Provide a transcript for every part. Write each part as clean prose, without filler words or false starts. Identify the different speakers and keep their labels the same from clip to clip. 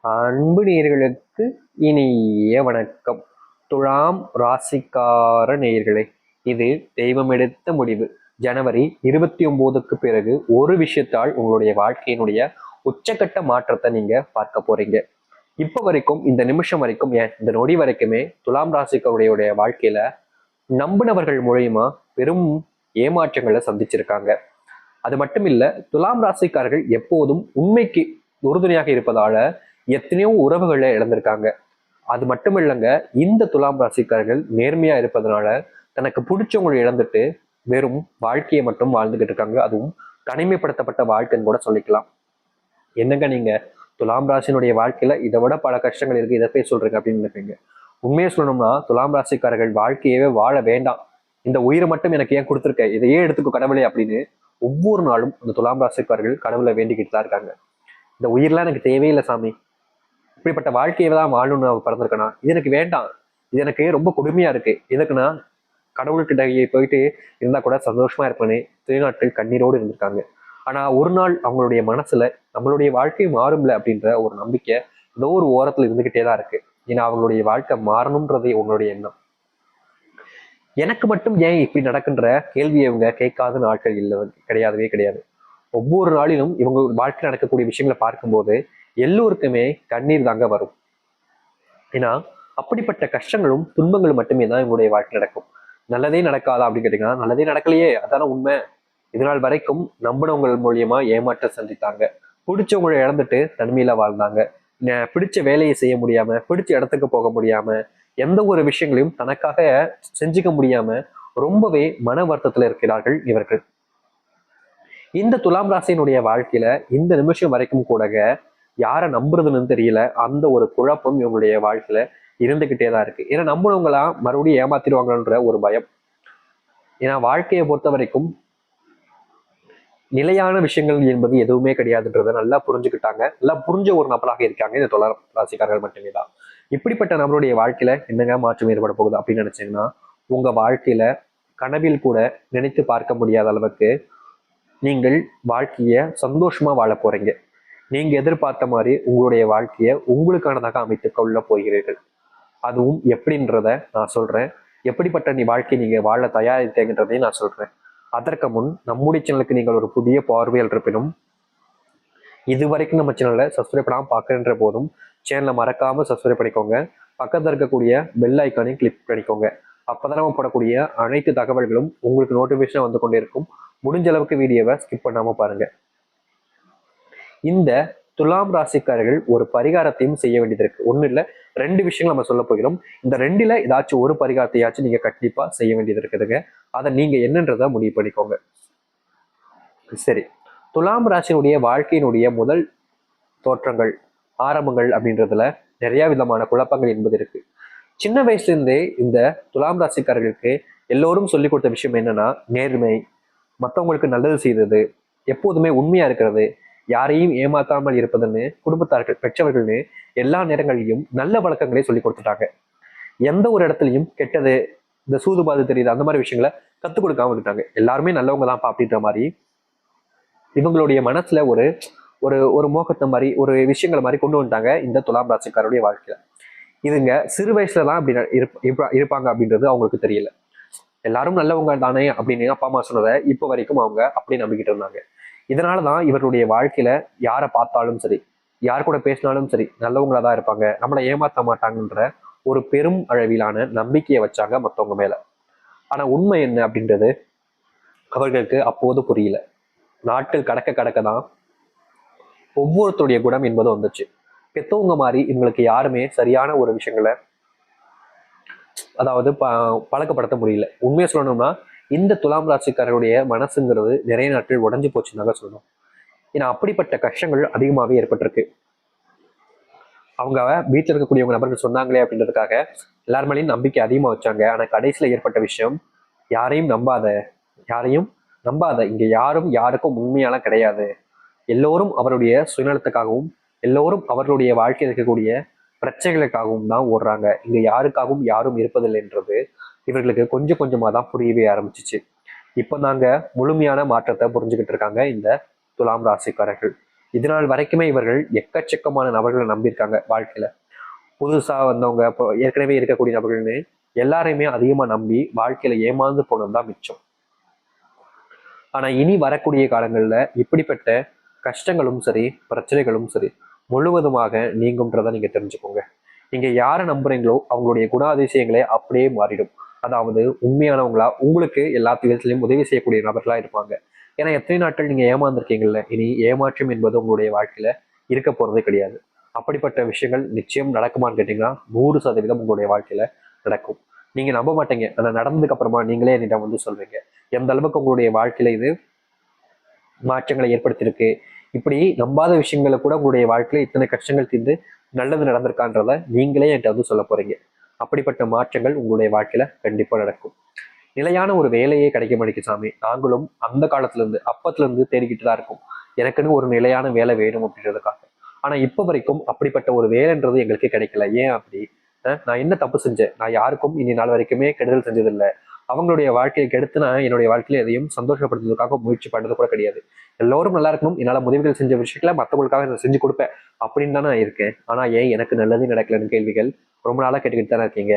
Speaker 1: அன்பு நேயர்களுக்கு இனிய வணக்கம். துலாம் ராசிக்கார நேயர்களே, இது தெய்வம் எடுத்த முடிவு. ஜனவரி 29க்கு பிறகு ஒரு விஷயத்தால் உங்களுடைய வாழ்க்கையினுடைய உச்சக்கட்ட மாற்றத்தை நீங்க பார்க்க போறீங்க. இப்ப வரைக்கும், இந்த நிமிஷம் வரைக்கும், ஏன் இந்த நொடி வரைக்குமே துலாம் ராசிக்காருடைய வாழ்க்கையில நம்பினவர்கள் மூலியமா பெரும் ஏமாற்றங்களை சந்திச்சிருக்காங்க. அது மட்டும் இல்ல, துலாம் ராசிக்காரர்கள் எப்போதும் உண்மைக்கு உறுதுணையாக இருப்பதால எத்தனையோ உறவுகளை இழந்திருக்காங்க. அது மட்டும் இல்லைங்க, இந்த துலாம் ராசிக்காரர்கள் நேர்மையா இருப்பதனால தனக்கு பிடிச்சவங்களை இழந்துட்டு வெறும் வாழ்க்கையை மட்டும் வாழ்ந்துகிட்டு இருக்காங்க. அதுவும் தனிமைப்படுத்தப்பட்ட வாழ்க்கைன்னு கூட சொல்லிக்கலாம். என்னங்க நீங்க துலாம் ராசினுடைய வாழ்க்கையில இதை விட பல கஷ்டங்கள் இருக்கு, இதை போய் சொல்றீங்க அப்படின்னு நினைப்பீங்க. உண்மையை சொல்லணும்னா, துலாம் ராசிக்காரர்கள் வாழ்க்கையவே வாழ வேண்டாம், இந்த உயிரை மட்டும் எனக்கு ஏன் கொடுத்துருக்க, இதையே எடுத்துக்கோ கடவுளே அப்படின்னு ஒவ்வொரு நாளும் அந்த துலாம் ராசிக்காரர்கள் கடவுளை வேண்டிக்கிட்டு தான் இருக்காங்க. இந்த உயிரெல்லாம் எனக்கு தேவையில்லை சாமி, இப்படிப்பட்ட வாழ்க்கையை தான் வாழணும்னு அவ பிறந்திருக்கனா, இது எனக்கு வேண்டாம், இது எனக்கு ரொம்ப கொடுமையா இருக்கு, இதுக்குன்னா கடவுள்கிட்ட போயிட்டு இருந்தா கூட சந்தோஷமா இருப்பேன்னு திருநாட்கள் கண்ணீரோடு இருந்திருக்காங்க. ஆனா ஒரு நாள் அவங்களுடைய மனசுல நம்மளுடைய வாழ்க்கை மாறும்ல அப்படின்ற ஒரு நம்பிக்கை ஏதோ ஒரு ஓரத்துல இருந்துகிட்டே தான் இருக்கு. ஏன்னா அவங்களுடைய வாழ்க்கை மாறணும்ன்றதே உங்களுடைய எண்ணம். எனக்கு மட்டும் ஏன் இப்படி நடக்குன்ற கேள்வியை இவங்க கேட்காத நாட்கள் இல்லை, கிடையாதவே கிடையாது. ஒவ்வொரு நாளிலும் இவங்க வாழ்க்கையில் நடக்கக்கூடிய விஷயங்களை பார்க்கும்போது எல்லோருக்குமே கண்ணீர் தாங்க வரும். ஏன்னா அப்படிப்பட்ட கஷ்டங்களும் துன்பங்களும் மட்டுமே தான் இவங்களுடைய வாழ்க்கை நடக்கும். நல்லதே நடக்காதா அப்படின்னு கேட்டீங்கன்னா, நல்லதே நடக்கலையே, அதான உண்மை. இதனால் வரைக்கும் நம்பினவங்க மூலியமா ஏமாற்றம் சந்தித்தாங்க, பிடிச்சவங்களை இழந்துட்டு தனிமையில வாழ்ந்தாங்க, பிடிச்ச வேலையை செய்ய முடியாம, பிடிச்ச இடத்துக்கு போக முடியாம, எந்த ஒரு விஷயங்களையும் தனக்காக செஞ்சுக்க முடியாம ரொம்பவே மன வருத்தத்துல இருக்கிறார்கள் இவர்கள். இந்த துலாம் ராசியினுடைய வாழ்க்கையில இந்த நிமிஷம் வரைக்கும் கூட யாரை நம்புறதுன்னு தெரியல, அந்த ஒரு குழப்பம் இவங்களுடைய வாழ்க்கையில இருந்துகிட்டே தான் இருக்கு. ஏன்னா நம்புனவங்களாம் மறுபடியும் ஏமாத்திடுவாங்கன்ற ஒரு பயம். ஏன்னா வாழ்க்கையை பொறுத்த வரைக்கும் நிலையான விஷயங்கள் என்பது எதுவுமே கிடையாதுன்றதை நல்லா புரிஞ்சுக்கிட்டாங்க, நல்லா புரிஞ்ச ஒரு நபராக இருக்காங்க இந்த துலாம் ராசிக்காரர்கள் மட்டுமே தான். இப்படிப்பட்ட நபருடைய வாழ்க்கையில என்னங்க மாற்றம் ஏற்பட போகுது அப்படின்னு நினைச்சீங்கன்னா, உங்க வாழ்க்கையில கனவில் கூட நினைத்து பார்க்க முடியாத அளவுக்கு நீங்கள் வாழ்க்கைய சந்தோஷமா வாழ போறீங்க. நீங்க எதிர்பார்த்த மாதிரி உங்களுடைய வாழ்க்கைய உங்களுக்கானதாக அமைத்துக் கொள்ள போகிறீர்கள். அதுவும் எப்படின்றத நான் சொல்றேன். எப்படிப்பட்ட வாழ்க்கை நீங்க வாழ தயாரித்தேங்கன்றதையும் நான் சொல்றேன். அதற்கு முன் நம்முடைய சேனலுக்கு நீங்கள் ஒரு புதிய பார்வையாளர் இருப்பினும், இதுவரைக்கும் நம்ம சேனலை சப்ஸ்கிரைப் பண்ணாமல் பார்க்குற போதும் சேனலை மறக்காம சப்ஸ்கிரைப் பண்ணிக்கோங்க. பக்கத்தில் இருக்கக்கூடிய பெல் ஐக்கானையும் கிளிக் பண்ணிக்கோங்க. அப்பதான் நம்ம போடக்கூடிய அனைத்து தகவல்களும் உங்களுக்கு நோட்டிஃபிகேஷன் வந்து கொண்டே இருக்கும். முடிஞ்ச அளவுக்கு வீடியோவை ஸ்கிப் பண்ணாம பாருங்க. இந்த துலாம் ராசிக்காரர்கள் ஒரு பரிகாரத்தையும் செய்ய வேண்டியது இருக்கு. ஒண்ணு இல்ல, ரெண்டு விஷயங்கள் நம்ம சொல்ல போகிறோம். இந்த ரெண்டுல ஏதாச்சும் ஒரு பரிகாரத்தையாச்சும் நீங்க கண்டிப்பா செய்ய வேண்டியது இருக்குதுங்க. அதை நீங்க என்னன்றத முடிவு பண்ணிக்கோங்க. சரி, துலாம் ராசியினுடைய வாழ்க்கையினுடைய முதல் தோற்றங்கள், ஆரம்பங்கள் அப்படின்றதுல நிறைய விதமான குழப்பங்கள் என்பது இருக்கு. சின்ன வயசுல இருந்தே இந்த துலாம் ராசிக்காரர்களுக்கு எல்லோரும் சொல்லி கொடுத்த விஷயம் என்னன்னா, நேர்மை, மற்றவங்களுக்கு நல்லது செய்தது, எப்போதுமே உண்மையா இருக்கிறது, யாரையும் ஏமாத்தாமல் இருப்பதுன்னு குடும்பத்தார்கள் பெற்றவர்கள்னு எல்லா நேரங்களிலும் நல்ல வழக்கங்களே சொல்லி கொடுத்துட்டாங்க. எந்த ஒரு இடத்துலையும் கெட்டது, இந்த சூதுபாது தெரியுது, அந்த மாதிரி விஷயங்களை கத்துக் கொடுக்காம விட்டாங்க. எல்லாருமே நல்லவங்க தான் அப்படின்ற மாதிரி இவங்களுடைய மனசுல ஒரு ஒரு ஒரு மோகத்தை மாதிரி ஒரு விஷயங்கள் மாதிரி கொண்டு வந்துட்டாங்க இந்த துலாம் ராசிக்காரருடைய வாழ்க்கையில. இதுங்க சிறு வயசுலதான் அப்படி இருப்பாங்க அப்படின்றது அவங்களுக்கு தெரியல. எல்லாரும் நல்லவங்க தானே அப்படின்னு அப்பா அம்மா சொன்னதை இப்போ வரைக்கும் அவங்க அப்படி நம்பிக்கிட்டு இருந்தாங்க. இதனாலதான் இவருடைய வாழ்க்கையில யாரை பார்த்தாலும் சரி, யார் கூட பேசினாலும் சரி, நல்லவங்களா தான் இருப்பாங்க, நம்மளை ஏமாற்ற மாட்டாங்கன்ற ஒரு பெரும் அளவிலான நம்பிக்கையை வச்சாங்க மற்றவங்க மேல. ஆனா உண்மை என்ன அப்படின்றது அவர்களுக்கு அப்போது புரியல. நாட்கள் கடக்க கடக்க தான் ஒவ்வொருத்தருடைய குணம் என்பது வந்துச்சு. பெத்தவங்க மாதிரி இவங்களுக்கு யாருமே சரியான ஒரு விஷயங்களை அதாவது பழக்கப்படுத்த முடியல. உண்மையை சொல்லணும்னா, இந்த துலாம் ராசிக்காரருடைய மனசுங்கிறது நிறைய நாட்கள் உடஞ்சு போச்சுன்னாங்க சொல்லணும். ஏன்னா அப்படிப்பட்ட கஷ்டங்கள் அதிகமாகவே ஏற்பட்டிருக்கு. அவங்க வீட்டில் இருக்கக்கூடியவங்க நபர்கள் சொன்னாங்களே அப்படின்றதுக்காக எல்லாருமேலையும் நம்பிக்கை அதிகமாக வச்சாங்க. ஆனால் கடைசியில் ஏற்பட்ட விஷயம், யாரையும் நம்பாத, யாரையும் நம்பாத, இங்க யாரும் யாருக்கும் உண்மையாலாம் கிடையாது, எல்லோரும் அவருடைய சுயநலத்துக்காகவும் எல்லோரும் அவர்களுடைய வாழ்க்கையில் இருக்கக்கூடிய பிரச்சனைகளுக்காகவும் தான் ஓடுறாங்க, இங்க யாருக்காகவும் யாரும் இருப்பதில்லைன்றது இவர்களுக்கு கொஞ்சம் கொஞ்சமா தான் புரியவே ஆரம்பிச்சிச்சு. இப்போ நாங்க முழுமையான மாற்றத்தை புரிஞ்சுக்கிட்டு இருக்காங்க இந்த துலாம் ராசிக்காரர்கள். இதனால் வரைக்குமே இவர்கள் எக்கச்சக்கமான நபர்களை நம்பியிருக்காங்க வாழ்க்கையில. புதுசா வந்தவங்க, இப்போ ஏற்கனவே இருக்கக்கூடிய நபர்கள்னு எல்லாரையுமே அதிகமா நம்பி வாழ்க்கையில ஏமாந்து போனதுதான் மிச்சம். ஆனா இனி வரக்கூடிய காலங்கள்ல இப்படிப்பட்ட கஷ்டங்களும் சரி, பிரச்சனைகளும் சரி முழுவதுமாக நீங்கும்ன்றதை நீங்க தெரிஞ்சுக்கோங்க. நீங்க யாரை நம்புறீங்களோ அவங்களுடைய குணாதிசயங்களே அப்படியே மாறிடும். அதாவது உண்மையானவங்களா, உங்களுக்கு எல்லா விதத்திலையும் உதவி செய்யக்கூடிய நபர்களா இருப்பாங்க. ஏன்னா எத்தனை நாட்கள் நீங்க ஏமாந்துருக்கீங்கல்ல, இனி ஏமாற்றம் என்பது உங்களுடைய வாழ்க்கையில இருக்க போறதே கிடையாது. அப்படிப்பட்ட விஷயங்கள் நிச்சயம் நடக்குமான்னு கேட்டீங்கன்னா 100% உங்களுடைய வாழ்க்கையில நடக்கும். நீங்க நம்ப மாட்டீங்க, ஆனா நடந்ததுக்கு அப்புறமா நீங்களே என்னிடம் வந்து சொல்வீங்க எந்த அளவுக்கு உங்களுடைய வாழ்க்கையில இது மாற்றங்களை ஏற்படுத்தியிருக்கு. இப்படி நம்பாத விஷயங்களை கூட உங்களுடைய வாழ்க்கையில இத்தனை கஷ்டங்கள் தீர்ந்து நல்லது நடந்திருக்கான்றத நீங்களே என்கிட்ட வந்து சொல்ல போறீங்க. அப்படிப்பட்ட மாற்றங்கள் உங்களுடைய வாழ்க்கையில கண்டிப்பா நடக்கும். நிலையான ஒரு வேலையே கிடைக்க மாட்டேங்குது சாமி, நாங்களும் அந்த காலத்துல இருந்து அப்பத்துல இருந்து தேடிக்கிட்டு தான் இருக்கோம் எனக்குன்னு ஒரு நிலையான வேலை வேணும் அப்படின்றதுக்காக. ஆனா இப்ப வரைக்கும் அப்படிப்பட்ட ஒரு வேலைன்றது எங்களுக்கு கிடைக்கல. ஏன் அப்படி? நான் என்ன தப்பு செஞ்சேன்? நான் யாருக்கும் இனி நாள் வரைக்குமே கெடுதல் செஞ்சதில்லை. அவங்களுடைய வாழ்க்கையை கெடுத்து நான் என்னுடைய வாழ்க்கையில எதையும் சந்தோஷப்படுத்துறதுக்காக முயற்சி பண்ணது கூட கிடையாது. எல்லோரும் நல்லா இருக்கணும், என்னால உதவிகள் செஞ்ச விஷயத்துல மற்றவங்களுக்காக நான் செஞ்சு கொடுப்பேன் அப்படின்னு தானே நான் இருக்கேன். ஆனா ஏன் எனக்கு நல்லது நடக்கலன்னு கேள்விகள் ரொம்ப நாளா கேட்டுக்கிட்டு தானே இருக்கீங்க.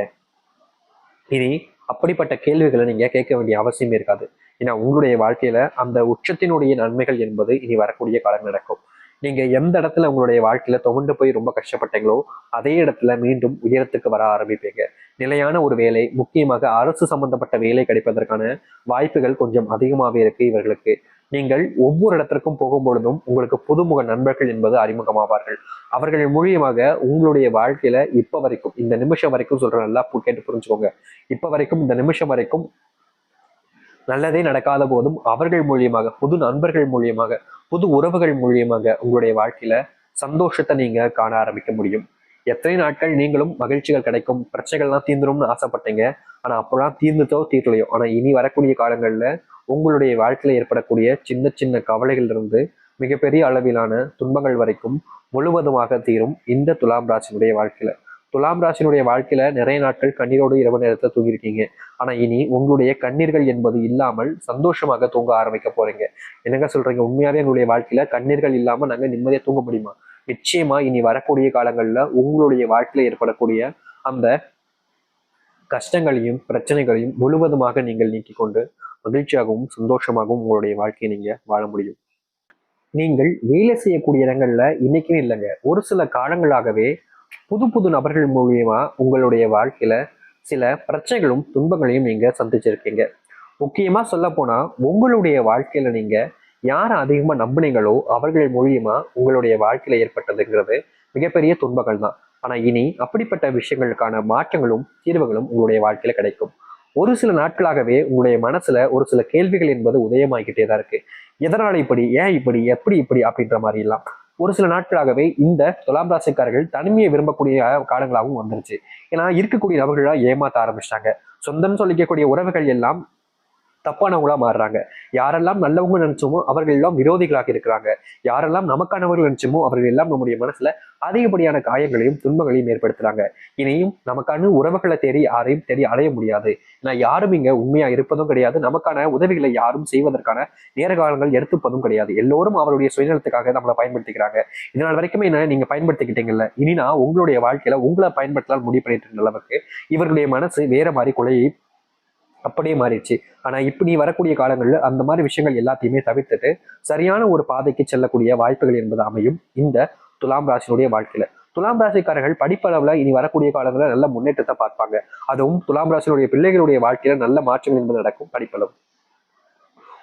Speaker 1: இனி அப்படிப்பட்ட கேள்விகளை நீங்க கேட்க வேண்டிய அவசியமே இருக்காது. ஏன்னா உங்களுடைய வாழ்க்கையில அந்த உச்சத்தினுடைய நன்மைகள் என்பது இனி வரக்கூடிய காலம் நடக்கும். நீங்க எந்த இடத்துல உங்களுடைய வாழ்க்கையில துவண்டு போய் ரொம்ப கஷ்டப்பட்டீங்களோ அதே இடத்துல மீண்டும் உயரத்துக்கு வர ஆரம்பிப்பீங்க. நிலையான ஒரு வேலை, முக்கியமாக அரசு சம்பந்தப்பட்ட வேலை கிடைப்பதற்கான வாய்ப்புகள் கொஞ்சம் அதிகமாகவே இருக்கு இவர்களுக்கு. நீங்கள் ஒவ்வொரு இடத்திற்கும் போகும் பொழுதும் உங்களுக்கு புதுமுக நண்பர்கள் என்பது அறிமுகமாவார்கள். அவர்கள் மூலியமாக உங்களுடைய வாழ்க்கையில இப்ப வரைக்கும், இந்த நிமிஷம் வரைக்கும் சொல்ற, நல்லா கேட்டு புரிஞ்சுக்கோங்க, இப்ப வரைக்கும் இந்த நிமிஷம் வரைக்கும் நல்லதே நடக்காத போதும் அவர்கள் மூலியமாக, புது நண்பர்கள் மூலியமாக, புது உறவுகள் மூலியமாக உங்களுடைய வாழ்க்கையில சந்தோஷத்தை நீங்க காண ஆரம்பிக்க முடியும். எத்தனை நாட்கள் நீங்களும் மகிழ்ச்சிகள் கிடைக்கும், பிரச்சனைகள்லாம் தீர்ந்துரும்னு ஆசைப்பட்டீங்க. ஆனா அப்பெல்லாம் தீர்ந்துட்டோ தீர்க்கலையோ, ஆனா இனி வரக்கூடிய காலங்கள்ல உங்களுடைய வாழ்க்கையில ஏற்படக்கூடிய சின்ன சின்ன கவலைகள் இருந்து மிகப்பெரிய அளவிலான துன்பங்கள் வரைக்கும் முழுவதுமாக தீரும் இந்த துலாம் ராசினுடைய வாழ்க்கையில. துலாம் ராசினுடைய வாழ்க்கையில நிறைய நாட்கள் கண்ணீரோடு இரவு நேரத்தை தூங்கியிருக்கீங்க. ஆனா இனி உங்களுடைய கண்ணீர்கள் என்பது இல்லாமல் சந்தோஷமாக தூங்க ஆரம்பிக்க போறீங்க. என்னங்க சொல்றீங்க? உண்மையாவே எங்களுடைய வாழ்க்கையில கண்ணீர்கள் இல்லாம நாங்க நிம்மதியா தூங்க முடியுமா? நிச்சயமா இனி வரக்கூடிய காலங்கள்ல உங்களுடைய வாழ்க்கையில ஏற்படக்கூடிய அந்த கஷ்டங்களையும் பிரச்சனைகளையும் முழுவதுமாக நீங்கள் நீக்கி கொண்டு மகிழ்ச்சியாகவும் சந்தோஷமாகவும் உங்களுடைய வாழ்க்கையை நீங்க வாழ முடியும். நீங்கள் வேலை செய்யக்கூடிய இடங்கள்ல இன்னைக்குன்னு இல்லைங்க, ஒரு சில காலங்களாகவே புது புது நபர்கள் மூலியமா உங்களுடைய வாழ்க்கையில சில பிரச்சனைகளும் துன்பங்களையும் நீங்க சந்திச்சிருக்கீங்க. முக்கியமா சொல்ல போனா உங்களுடைய வாழ்க்கையில நீங்க யாரை அதிகமா நம்புனீங்களோ அவர்கள் மூலியமா உங்களுடைய வாழ்க்கையில ஏற்பட்டதுங்கிறது மிகப்பெரிய துன்பங்கள் தான். ஆனா இனி அப்படிப்பட்ட விஷயங்களுக்கான மாற்றங்களும் தீர்வுகளும் உங்களுடைய வாழ்க்கையில கிடைக்கும். ஒரு சில நாட்களாகவே உங்களுடைய மனசுல ஒரு சில கேள்விகள் என்பது உதயமாகிக்கிட்டே தான் இருக்கு. எதனால இப்படி, ஏன் இப்படி, எப்படி இப்படி அப்படின்ற மாதிரி எல்லாம் ஒரு சில நாட்களாகவே இந்த துலாம் ராசிக்காரர்கள் தனிமையை விரும்பக்கூடிய காலங்களாகவும் வந்துருச்சு. ஏன்னா இருக்கக்கூடிய நபர்களா ஏமாத்த ஆரம்பிச்சிட்டாங்க. சொந்தம் சொல்லிக்கக்கூடிய உறவுகள் எல்லாம் தப்பானவங்களா மாறுறாங்க. யாரெல்லாம் நல்லவங்க நினைச்சோமோ அவர்கள் எல்லாம் விரோதிகளாக இருக்கிறாங்க. யாரெல்லாம் நமக்கானவர்கள் நினைச்சோமோ அவர்கள் எல்லாம் நம்முடைய மனசுல அதிகப்படியான காயங்களையும் துன்பங்களையும் ஏற்படுத்துறாங்க. இனியும் நமக்கான உறவுகளை தேடி யாரையும் தேடி அடைய முடியாது. நான் யாரும் இங்க உண்மையா இருப்பதும் கிடையாது. நமக்கான உதவிகளை யாரும் செய்வதற்கான நேர காலங்கள் எடுத்துப்பதும் கிடையாது. எல்லோரும் அவருடைய சுயநலத்துக்காக நம்மளை பயன்படுத்திக்கிறாங்க. இதனால் வரைக்குமே என்ன நீங்க பயன்படுத்திக்கிட்டீங்கல்ல, இனி நான் உங்களுடைய வாழ்க்கையில உங்களை பயன்படுத்தலாம் முடிவு பண்ணிட்டு இருந்த அளவுக்கு இவர்களுடைய மனசு வேற மாதிரி கொலையை அப்படியே மாறிடுச்சு. ஆனா இப்படி வரக்கூடிய காலங்கள்ல அந்த மாதிரி விஷயங்கள் எல்லாத்தையுமே தவிர்த்துட்டு சரியான ஒரு பாதைக்கு செல்லக்கூடிய வாய்ப்புகள் என்பது அமையும் இந்த துலாம் ராசினுடைய வாழ்க்கையில. துலாம் ராசிக்காரர்கள் படிப்பளவுல இனி வரக்கூடிய காலங்களில் நல்ல முன்னேற்றத்தை பார்ப்பாங்க. அதுவும் துலாம் ராசினுடைய பிள்ளைகளுடைய வாழ்க்கையில நல்ல மாற்றங்கள் என்பது நடக்கும். படிப்பளவு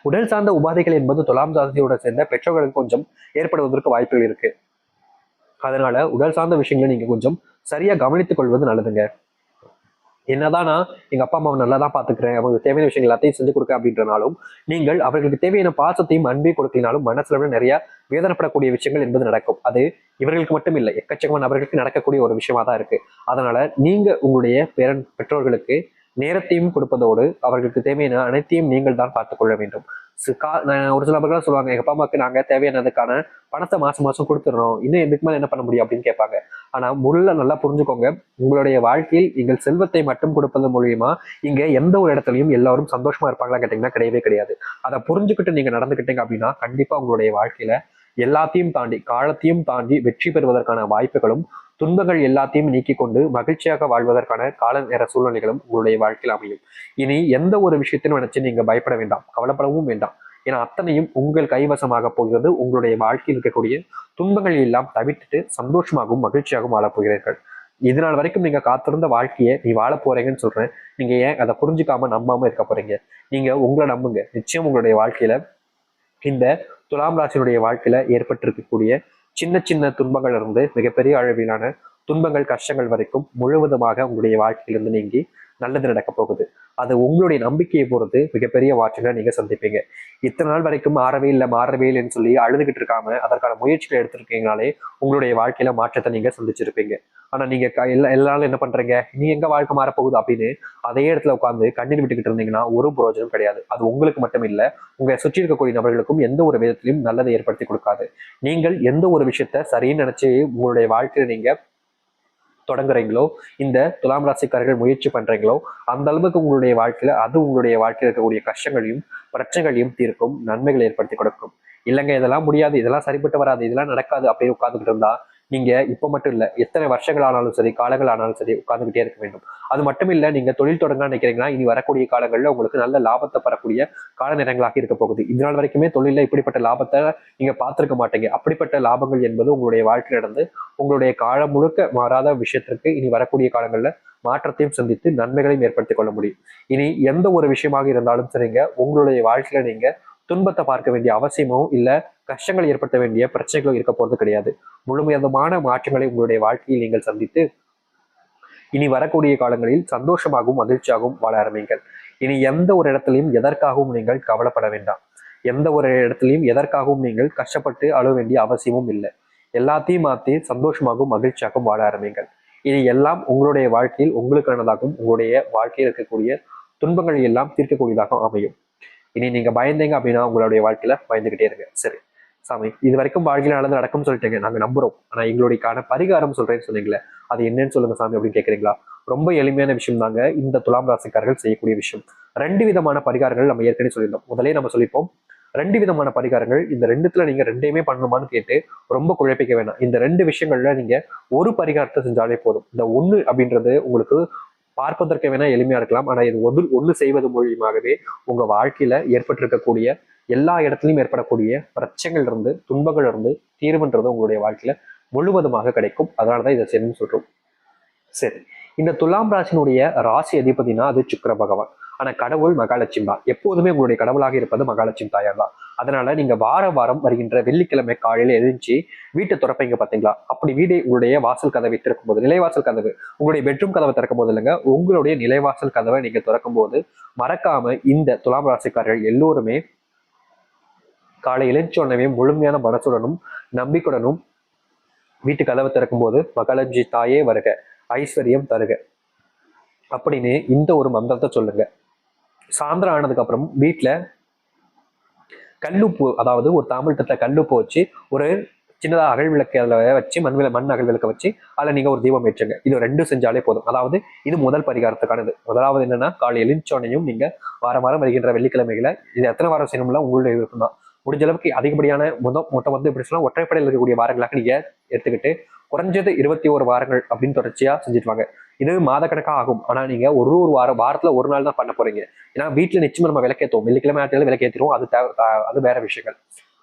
Speaker 1: உடல் சார்ந்த உபாதைகள் என்பது துலாம் ராசியோட சேர்ந்த பெற்றோர்களுக்கு கொஞ்சம் ஏற்படுவதற்கு வாய்ப்புகள் இருக்கு. அதனால உடல் சார்ந்த விஷயங்களை நீங்க கொஞ்சம் சரியா கவனித்துக் கொள்வது நல்லதுங்க. என்னதான் நான் எங்க அப்பா அம்மாவை நல்லா தான் பாத்துக்கிறேன், அவங்களுக்கு தேவையான விஷயங்கள் எல்லாத்தையும் செஞ்சு கொடுக்க அப்படின்றனாலும் நீங்கள் அவர்களுக்கு தேவையான பாசத்தையும் அன்பையும் கொடுக்கலினாலும் மனசுல நிறைய வேதனைப்படக்கூடிய விஷயங்கள் என்பது நடக்கும். அது இவர்களுக்கு மட்டும் இல்லை, எக்கச்சக்கமான நபர்களுக்கு நடக்கக்கூடிய ஒரு விஷயமா தான் இருக்கு. அதனால நீங்க உங்களுடைய பெற்றோர்களுக்கு நேரத்தையும் கொடுப்பதோடு அவர்களுக்கு தேவையான அனைத்தையும் நீங்கள் தான் பார்த்துக் கொள்ள வேண்டும். ஒரு சில நபர்கள் சொல்லுவாங்க, எங்க அப்பா அம்மாவுக்கு நாங்க தேவையானதுக்கான பணத்தை மாசம் மாசம் கொடுத்துடுறோம், இன்னும் எதுக்கு மேல என்ன பண்ண முடியும் அப்படின்னு கேட்பாங்க. ஆனா முள்ள நல்லா புரிஞ்சுக்கோங்க, உங்களுடைய வாழ்க்கையில் நீங்கள் செல்வத்தை மட்டும் கொடுப்பது மூலியமா இங்க எந்த ஒரு இடத்துலையும் எல்லாரும் சந்தோஷமா இருப்பாங்களா கேட்டீங்கன்னா கிடையவே கிடையாது. அதை புரிஞ்சுக்கிட்டு நீங்க நடந்துக்கிட்டீங்க அப்படின்னா கண்டிப்பா உங்களுடைய வாழ்க்கையில எல்லாத்தையும் தாண்டி, காலத்தையும் தாண்டி வெற்றி பெறுவதற்கான வாய்ப்புகளும், துன்பங்கள் எல்லாத்தையும் நீக்கி கொண்டு மகிழ்ச்சியாக வாழ்வதற்கான கால நேர சூழ்நிலைகளும் உங்களுடைய வாழ்க்கையில் அமையும். இனி எந்த ஒரு விஷயத்தையும் நினைச்சு நீங்க பயப்பட வேண்டாம், கவலைப்படவும் வேண்டாம். ஏன்னா அத்தனையும் உங்கள் கைவசமாக போகிறது. உங்களுடைய வாழ்க்கையில் இருக்கக்கூடிய துன்பங்கள் எல்லாம் தவிர்த்துட்டு சந்தோஷமாகவும் மகிழ்ச்சியாகவும் வாழப் போகிறீர்கள். இதனால் வரைக்கும் நீங்க காத்திருந்த வாழ்க்கையை நீ வாழ போறீங்கன்னு சொல்றேன். நீங்க ஏன் அதை புரிஞ்சுக்காம நம்பாம இருக்க போறீங்க? நீங்க உங்களை நம்புங்க. நிச்சயம் உங்களுடைய வாழ்க்கையில, இந்த துலாம் ராசியினுடைய வாழ்க்கையில ஏற்பட்டிருக்கக்கூடிய சின்ன சின்ன துன்பங்கள் இருந்து மிகப்பெரிய அளவிலான துன்பங்கள், கஷ்டங்கள் வரைக்கும் முழுவதுமாக உங்களுடைய வாழ்க்கையிலிருந்து நீங்கி நல்லது நடக்க போகுது. அது உங்களுடைய நம்பிக்கையை பொறுத்து மிகப்பெரிய மாற்றங்களை நீங்க சந்திப்பீங்க. இத்தனை நாள் வரைக்கும் மாறவே இல்லைன்னு சொல்லி அழுதுகிட்டு இருக்காம அதற்கான முயற்சிகளை எடுத்திருக்கீங்கனாலே உங்களுடைய வாழ்க்கையில மாற்றத்தை நீங்க சந்திச்சிருப்பீங்க. ஆனா நீங்க எல்லாரும் என்ன பண்றீங்க, நீ எங்க வாழ்க்கை மாறப்போகுது அப்படின்னு அதே இடத்துல உட்காந்து கண்ணீர் விட்டுக்கிட்டு இருந்தீங்கன்னா ஒரு பிரயோஜனம் கிடையாது. அது உங்களுக்கு மட்டும் இல்ல, உங்க சுற்றி இருக்கக்கூடிய நபர்களுக்கும் எந்த ஒரு விதத்திலையும் நல்லதை ஏற்படுத்தி கொடுக்காது. நீங்கள் எந்த ஒரு விஷயத்த சரின்னு நினைச்சு உங்களுடைய வாழ்க்கையில நீங்க தொடங்குறீங்களோ, இந்த துலாம் ராசிக்காரர்கள் முயற்சி பண்றீங்களோ, அந்த அளவுக்கு உங்களுடைய வாழ்க்கையில அது உங்களுடைய வாழ்க்கையில் இருக்கக்கூடிய கஷ்டங்களையும் பிரச்சனைகளையும் தீர்க்கும், நன்மைகளை ஏற்படுத்தி கொடுக்கும். இல்லைங்க இதெல்லாம் முடியாது, இதெல்லாம் சரிப்பட்டு வராது, இதெல்லாம் நடக்காது அப்படின்னு உட்கார்ந்துகிட்டு இருந்தா நீங்க இப்ப மட்டும் இல்ல, எத்தனை வருஷங்கள் ஆனாலும் சரி, காலங்கள் ஆனாலும் சரி உட்கார்ந்துகிட்டே இருக்க வேண்டும். அது மட்டும் இல்ல, நீங்க தொழில் தொடங்க நினைக்கிறீங்கன்னா இனி வரக்கூடிய காலங்கள்ல உங்களுக்கு நல்ல லாபத்தை பெறக்கூடிய கால நேரங்களாக இருக்க போகுது. இதனால் வரைக்குமே தொழில இப்படிப்பட்ட லாபத்தை நீங்க பார்த்திருக்க மாட்டீங்க. அப்படிப்பட்ட லாபங்கள் என்பது உங்களுடைய வாழ்க்கையில் நடந்து உங்களுடைய காலம் முழுக்க மாறாத விஷயத்திற்கு இனி வரக்கூடிய காலங்கள்ல மாற்றத்தையும் சந்தித்து நன்மைகளையும் ஏற்படுத்திக் கொள்ள முடியும். இனி எந்த ஒரு விஷயமாக இருந்தாலும் சரிங்க, உங்களுடைய வாழ்க்கையில நீங்க துன்பத்தை பார்க்க வேண்டிய அவசியமோ இல்ல கஷ்டங்கள் ஏற்படுத்த வேண்டிய பிரச்சனைகளோ இருக்க போறது கிடையாது. முழுமையான மாற்றங்களை உங்களுடைய வாழ்க்கையில் நீங்கள் சந்தித்து இனி வரக்கூடிய காலங்களில் சந்தோஷமாகவும் மகிழ்ச்சியாகவும் வாழ ஆரம்பிங்கள். இனி எந்த ஒரு இடத்திலையும் எதற்காகவும் நீங்கள் கவலைப்பட வேண்டாம். எந்த ஒரு இடத்திலையும் எதற்காகவும் நீங்கள் கஷ்டப்பட்டு அழுவ வேண்டிய அவசியமும் இல்லை. எல்லாத்தையும் மாற்றி சந்தோஷமாகவும் மகிழ்ச்சியாகவும் வாழ ஆரம்பிங்கள். இனி எல்லாம் உங்களுடைய வாழ்க்கையில் உங்களுக்கானதாகவும் உங்களுடைய வாழ்க்கையில் இருக்கக்கூடிய துன்பங்களை எல்லாம் தீர்க்கக்கூடியதாகவும் அமையும். இனி நீங்க பயந்தீங்க அப்படின்னா உங்களுடைய வாழ்க்கையில பயந்துகிட்டே இருங்க. சரி சாமி, இது வரைக்கும் வாழ்க்கையில நல்லது நடக்கும்னு சொல்லிட்டீங்க, நாங்க நம்புறோம். ஆனா எங்களுடையக்கான பரிகாரம் சொல்றேன்னு சொன்னீங்களே, அது என்னன்னு சொல்லுங்க சாமி அப்படின்னு கேட்குறீங்களா? ரொம்ப எளிமையான விஷயம் தாங்க இந்த துலாம் ராசிக்காரர்கள் செய்யக்கூடிய விஷயம். 2 விதமான பரிகாரங்கள் நம்ம ஏற்கனவே சொல்லியிருந்தோம். முதலே நம்ம சொல்லிப்போம் 2 விதமான பரிகாரங்கள். இந்த 2த்துல நீங்க 2யுமே பண்ணணுமான்னு கேட்டு ரொம்ப குழப்பிக்க வேணாம். இந்த 2 விஷயங்கள்ல நீங்க ஒரு பரிகாரத்தை செஞ்சாலே போதும். இந்த 1 அப்படின்றது உங்களுக்கு பார்ப்பதற்கு வேணா எளிமையா இருக்கலாம். ஆனா இது ஒன்று செய்வது மூலியமாகவே உங்க வாழ்க்கையில ஏற்பட்டிருக்கக்கூடிய எல்லா இடத்துலையும் ஏற்படக்கூடிய பிரச்சனைகள் இருந்து, துன்பங்கள் இருந்து தீர்வுன்றது உங்களுடைய வாழ்க்கையில முழுவதுமாக கிடைக்கும். அதனாலதான் இதை செய்யணும்னு சொல்றோம். சரி, இந்த துலாம் ராசினுடைய ராசி அதிபதினா அது சுக்கிர பகவான். ஆனா கடவுள் மகாலட்சுமி தான். எப்போதுமே உங்களுடைய கடவுளாக இருப்பது மகாலட்சுமி தாயார் தான். அதனால நீங்க வாரம் வருகின்ற வெள்ளிக்கிழமை காலையில எழுந்துச்சு வீட்டை துறப்பீங்க பாத்தீங்களா? அப்படி வீடு உங்களுடைய வாசல் கதவை திறக்கும் போது, நிலைவாசல் கதவு, உங்களுடைய பெட்ரூம் கதவை திறக்கும் போது இல்லைங்க, உங்களுடைய நிலைவாசல் கதவை நீங்க திறக்கும் போது மறக்காம இந்த துலாம் ராசிக்காரர்கள் எல்லோருமே காலை எழுந்தோடனே முழுமையான மனசுடனும் நம்பிக்கையுடனும் வீட்டு கதவை திறக்கும் போது மகாலட்சுமி தாயே வருக, ஐஸ்வர்யம் தருக அப்படின்னு இந்த ஒரு மந்திரத்தை சொல்லுங்க. சாயந்தரம் ஆனதுக்கு அப்புறம் வீட்டுல கல்லுப்பு, அதாவது ஒரு தாமிழ் தட்டுல கல்லுப்பு வச்சு ஒரு சின்னதா அகல் விளக்கு அதில் வச்சு மண் அகல் விளக்க வச்சு அதில் நீங்க ஒரு தீபம் ஏற்றுங்க. இது 2 செஞ்சாலே போதும். அதாவது இது முதல் பரிகாரத்துக்கானது. முதலாவது என்னன்னா, காலை எழுந்தோனையும் நீங்க வாரம் வருகின்ற வெள்ளிக்கிழமைகளை இது எத்தனை வாரம் செய்யணும்ல உங்களுடைய விருப்பம் தான். முடிஞ்ச அளவுக்கு அதிகப்படியான மொத்தம் வந்து எப்படி சொன்னா ஒற்றைப்படையில் இருக்கக்கூடிய வாரங்களாக நீங்க எடுத்துக்கிட்டு குறைஞ்சது 21 வாரங்கள் அப்படின்னு தொடர்ச்சியா செஞ்சுட்டு வாங்க. இது மாதக்கணக்காக ஆகும். ஆனா நீங்க ஒரு வாரத்துல ஒரு நாள் தான் பண்ண போறீங்க. ஏன்னா வீட்டுல நிச்சயமா நம்ம விளக்கேற்றுவோம், வெள்ளிக்கிழமை விளக்கேற்றிடுவோம், அது வேற விஷயங்கள்.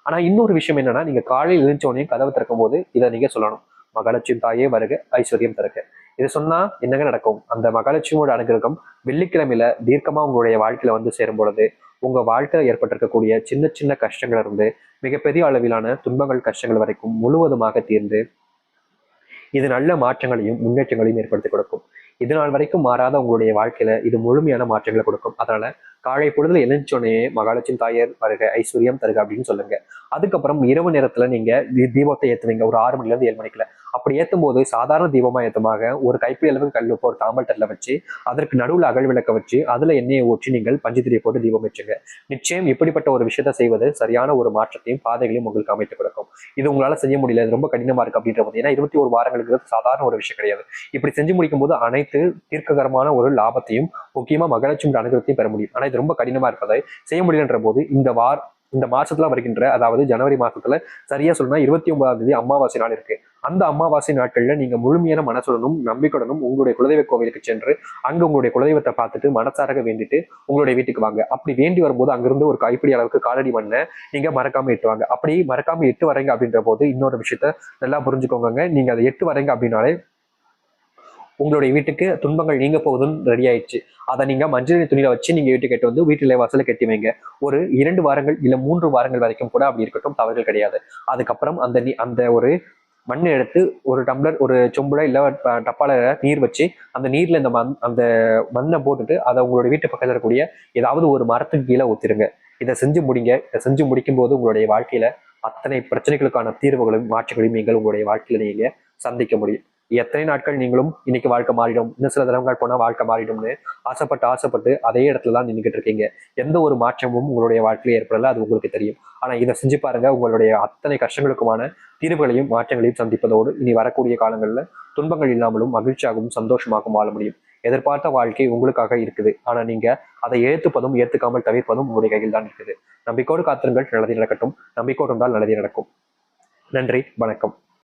Speaker 1: ஆனா இன்னொரு விஷயம் என்னன்னா, நீங்க காலையில் எழுந்தோடனே கதவை திறக்கும் போது இதை நீங்க சொல்லணும், மகாலட்சுமி தாயே வருக, ஐஸ்வர்யம் தருக. இதை சொன்னா என்னங்க நடக்கும்? அந்த மகாலட்சுமியோட அனுகிரகம் வெள்ளிக்கிழமையில தீர்க்கமா உங்களுடைய வாழ்க்கையில வந்து சேரும் பொழுது உங்க வாழ்க்கையில ஏற்பட்டிருக்கக்கூடிய சின்ன சின்ன கஷ்டங்கள் இருந்து மிகப்பெரிய அளவிலான துன்பங்கள், கஷ்டங்கள் வரைக்கும் முழுவதுமாக தீர்ந்து இது நல்ல மாற்றங்களையும் முன்னேற்றங்களையும் ஏற்படுத்தி கொடுக்கும். இது நாள் வரைக்கும் மாறாத உங்களுடைய வாழ்க்கையில இது முழுமையான மாற்றங்களை கொடுக்கும். அதனால காலை பொழுதுல எழுந்தோடனே மகாலட்சுமி தாயார் வருக, ஐஸ்வர்யம் தருக அப்படின்னு சொல்லுங்க. அதுக்கப்புறம் இரவு நேரத்துல நீங்க தீபத்தை ஏத்துவீங்க ஒரு 6 மணில இருந்து 7 மணிக்குள்ள. அப்படி ஏத்தும் போது சாதாரண தீபமா ஏத்தமாக ஒரு கைப்பிடி அளவுக்கு கல்லுப்பு ஒரு தாம்பல் தட்டில் வச்சு அதற்கு நடுவில் அகல் விளக்க வச்சு அதுல எண்ணெயை ஊற்றி நீங்கள் பஞ்சத்திரியை போட்டு தீபம் வச்சுங்க. நிச்சயம் இப்படிப்பட்ட ஒரு விஷயத்த செய்வது சரியான ஒரு மாற்றத்தையும் பாதைகளையும் உங்களுக்கு அமைத்து கொடுக்கும். இது உங்களால செய்ய முடியல, இது ரொம்ப கடினமா இருக்கு அப்படின்ற போது, ஏன்னா 21 வாரங்களுக்கு சாதாரண ஒரு விஷயம் கிடையாது. இப்படி செஞ்சு முடிக்கும் போது அனைத்து தீர்க்ககரமான ஒரு லாபத்தையும் முக்கியமா மகாலட்சுமி அனுகிரகத்தையும் பெற முடியும். ஆனா இது ரொம்ப கடினமா இருப்பதை செய்ய முடியலன்ற போது இந்த இந்த மாசத்துல வருகின்ற, அதாவது ஜனவரி மாசத்துல சரியா சொல்லணும்னா 29ஆம் தேதி அமாவாசை நாள் இருக்கு. அந்த அமாவாசை நாட்கள்ல நீங்க முழுமையான மனசுடனும் நம்பிக்கையுடனும் உங்களுடைய குலதெய்வ கோவிலுக்கு சென்று அங்க உங்களுடைய குலதெய்வத்தை பார்த்துட்டு மனசார வேண்டிட்டு உங்களுடைய வீட்டுக்கு வாங்க. அப்படி வேண்டி வரும்போது அங்கிருந்து ஒரு கைப்பிடி அளவுக்கு காலடி மண்ணை நீங்க மறக்காம எட்டு வாங்க. அப்படி மறக்காம எட்டு வரீங்க அப்படின்ற போது இன்னொரு விஷயத்த நல்லா புரிஞ்சுக்கோங்க. நீங்க அதை எட்டு வரீங்க அப்படின்னாலே உங்களுடைய வீட்டுக்கு துன்பங்கள் நீங்க போகுதுன்னு ரெடி ஆயிடுச்சு. அதை நீங்க மஞ்சள் துணியில வச்சு நீங்க வீட்டுக்கு கட்டி வந்து வீட்டுல வாசல கட்டி வைங்க. ஒரு 2 வாரங்கள் இல்ல 3 வாரங்கள் வரைக்கும் கூட அப்படி இருக்கட்டும், தவறுகள் கிடையாது. அதுக்கப்புறம் அந்த ஒரு மண்ணை எடுத்து ஒரு டம்ளர் ஒரு சொம்புல இல்ல டப்பால நீர் வச்சு அந்த நீர்ல அந்த மண்ணை போட்டுட்டு அதை உங்களுடைய வீட்டு பக்கத்துல இருக்கக்கூடிய ஏதாவது ஒரு மரத்துக்கு கீழே ஊத்திருங்க. இதை செஞ்சு முடிங்க. இதை செஞ்சு முடிக்கும் போது உங்களுடைய வாழ்க்கையில அத்தனை பிரச்சனைகளுக்கான தீர்வுகளும் மாற்றங்களையும் நீங்கள் உங்களுடைய வாழ்க்கையில நீங்க சந்திக்க முடியும். எத்தனை நாட்கள் நீங்களும் இன்னைக்கு வாழ்க்கை மாறிடும், இன்னும் சில தினங்கள் போனா வாழ்க்கை மாறிடும்னு ஆசைப்பட்டு அதே இடத்துல தான் நின்றுகிட்டு இருக்கீங்க. எந்த ஒரு மாற்றமும் உங்களுடைய வாழ்க்கையில ஏற்படல, அது உங்களுக்கு தெரியும். ஆனா இதை செஞ்சு பாருங்க, உங்களுடைய அத்தனை கஷ்டங்களுக்குமான தீர்வுகளையும் மாற்றங்களையும் சந்திப்பதோடு இனி வரக்கூடிய காலங்கள்ல துன்பங்கள் இல்லாமலும் மகிழ்ச்சியாகவும் சந்தோஷமாகவும் வாழ முடியும். எதிர்பார்த்த வாழ்க்கை உங்களுக்காக இருக்குது. ஆனா நீங்க அதை ஏத்துப்பதும் ஏத்துக்காமல் தவிர்ப்பதும் உங்களுடைய கையில் தான் இருக்குது. நம்பிக்கையோடு காத்திருங்கள், நல்லதே நடக்கட்டும். நம்பிக்கையோடு இருந்தால் நல்லதே நடக்கும். நன்றி, வணக்கம்.